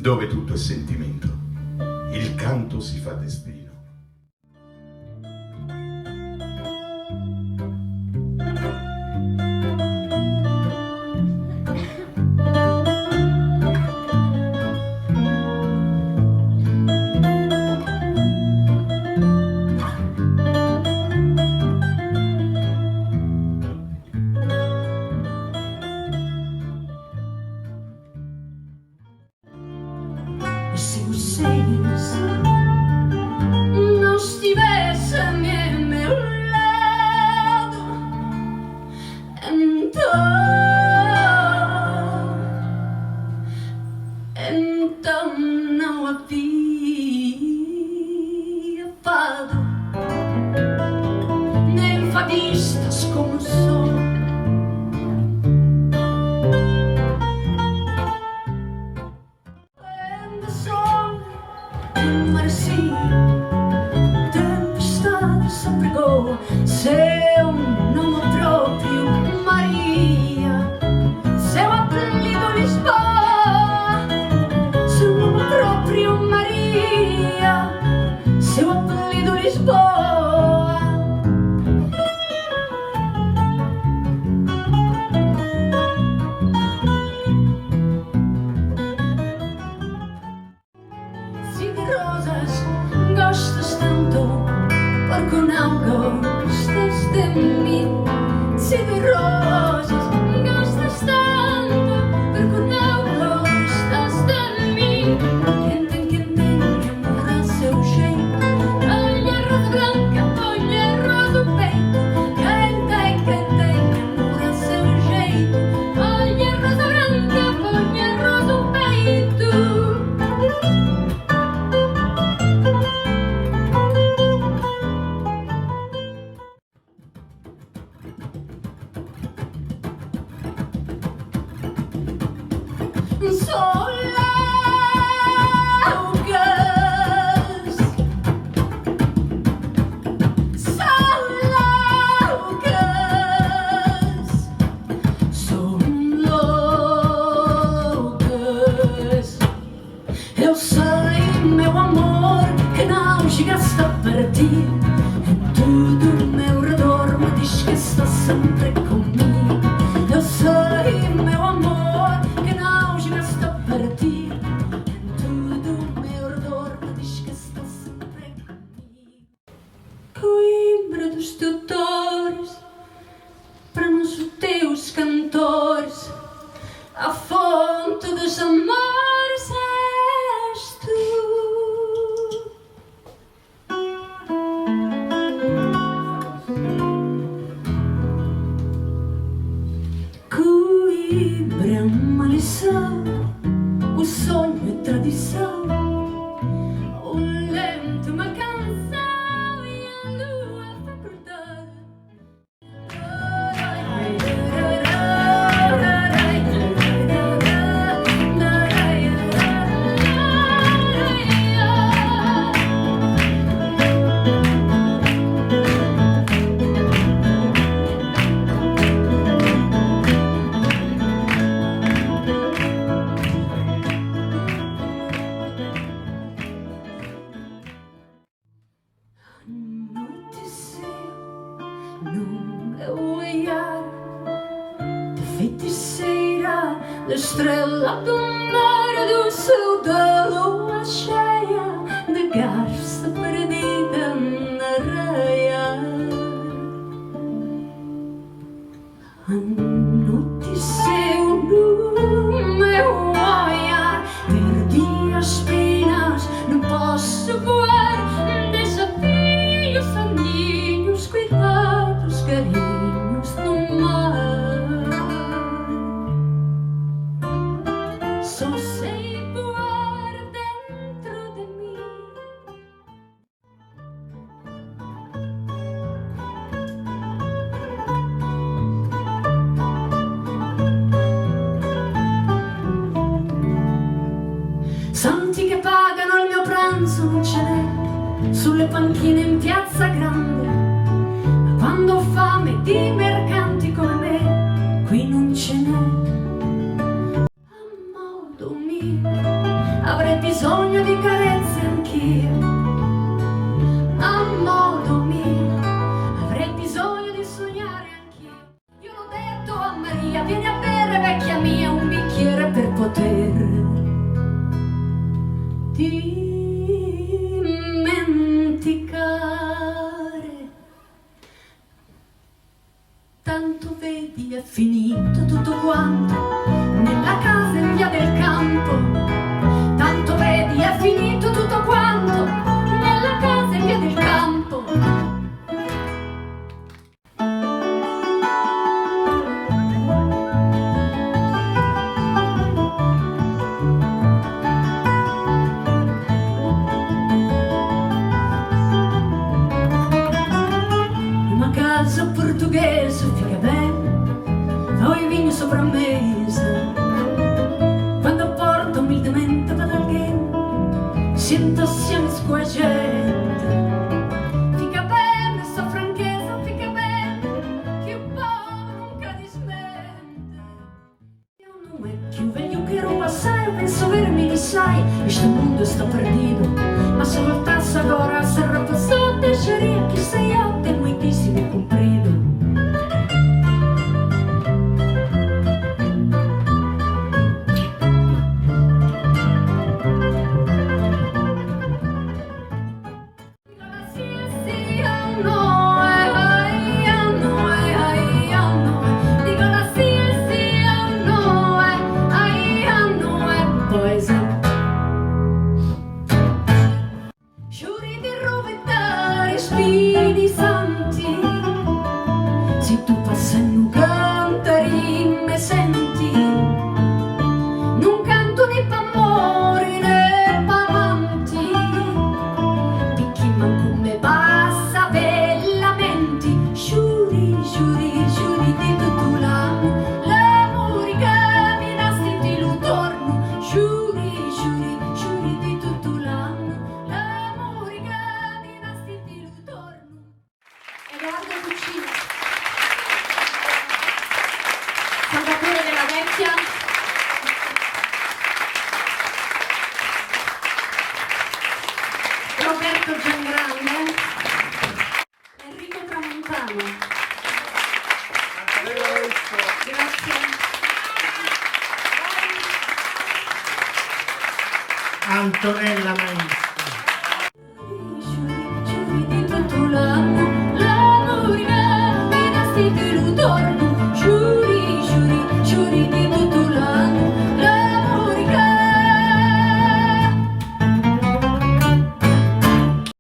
dove tutto è sentimento, il canto si fa destino. Se vocês não estivessem a meu lado, então não havia fado, nem fadistas como sou. Merecia tempestade se pregou, seu nome próprio Maria, seu apelido Lisboa, seu nome próprio Maria, seu apelido Lisboa. Gostas tanto, porque não gostas de mim? Se de rosas gostas tanto, porque não gostas de mim? Quem tem amor a seu jeito, olha a rosa branca, olha a rosa do peito. Quem tem amor a seu jeito, olha a rosa branca, olha a rosa do peito. Eu sei, meu amor, que não chegaste a partir. Tudo ao meu redor me diz que está sempre comigo. Eu sei, meu amor, que não chegaste a partir. Tudo ao meu redor me diz que está sempre comigo. Coimbra dos teutores, para nós os teus cantores, a fonte dos amores és tu. Coimbra é uma lição, o sonho é tradição, o lento uma canção e a lua vai acordar. No meu olhar de feiticeira, da estrela do mar, do céu da lua cheia, de garça perdida na areia. Anoiteceu no meu olhar, perdi as penas, não posso voar, desafio soninhos, cuidados, carinhos no mar. Só sei voar dentro de mim. Santi che pagano il mio pranzo non ce n'è, sulle panchine in piazza grande. Quando ho fame di mercanti come me, qui non ce n'è. A modo mio tanto vedi è finito tutto quanto nella casa in via del campo. Tanto vedi è finito tutto quanto nella casa in via del campo. Una casa portoghese, figa bene, ho i vini soprammese. Quando porto umilmente vado al game, sento assieme squagente. Figa bene, so franchezza, figa bene, che un po' nunca dismente. Eu não é que o velho quero passar, eu penso ver-me, sai, este mundo está perdido. Mas se voltasse agora a serra passada, deixaria que sei alto e muitíssimo comprido. Giuri di roventare spini santi, se tu passano cantari me senti, non canto né pa' amore né pa' amanti, picchi manco me passa bellamenti, giuri, giuri, giuri di tutto l'anno, l'amore che mi nascondi lo torno, giuri, giuri, giuri di tutto l'anno. Edoardo Cucina, Salvatore Della Vecchia, Roberto Giangrande, Enrico Tramontano. Grazie. Antonella Maizzi.